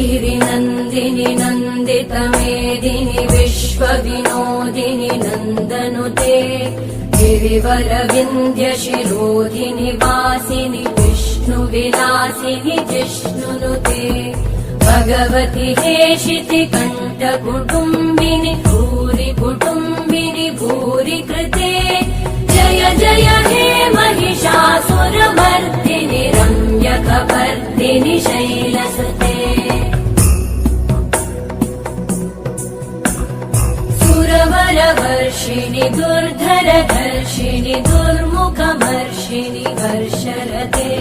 गिरिनन्दिनि नन्दितमेदिनि विश्वविनोदिनि नन्दनुते गिरिवरविन्ध्यशिरोधिनि वासिनि विष्णुविलासिनि जिष्णुनुते भगवति हेशिति कण्ठकुटुम्बिनि भूरि कुटुम्बिनि भूरि कृते जय जय हे महिषासुरमर्दिनि रम्यकपर्दिनि शैलसुते सुरवरवर्षिणि दुर्धरधर्षिणि दुर्मुखमर्षिणि वर्षरते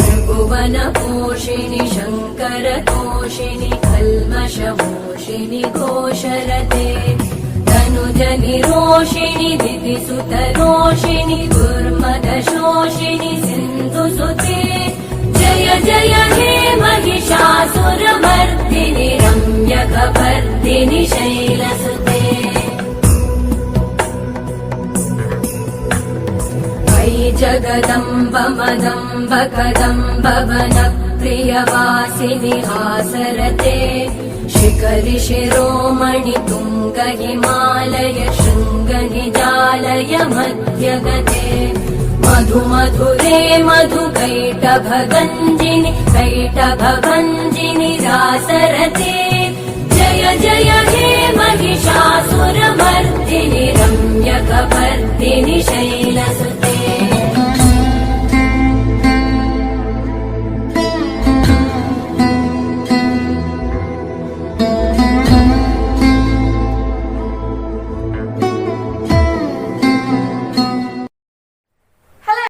त्रिभुवनपोषिणि शङ्करतोषिणि कल्मषमोषिणि घोषरते तनुजनिरोषिणि दितिसुतरोषिणि दुर्मदशोषिणि सिन्धुसुते जय जय हे महिषासुरमर्दिनि रम्यकपर्दिनि शैलसुते अयि जगदम्ब मदम्ब कदम्ब वनप्रियवासिनि हासरते शिखरि शिरोमणि तुङ्ग हिमालय शृङ्ग निजालय मध्यगते मधुमधुरे मधुकैटभगञ्जिनि कैटभभञ्जिनि रासरते जय जय हे महिषासुरमर्दिनि रम्यकपर्दिनि शैलसुते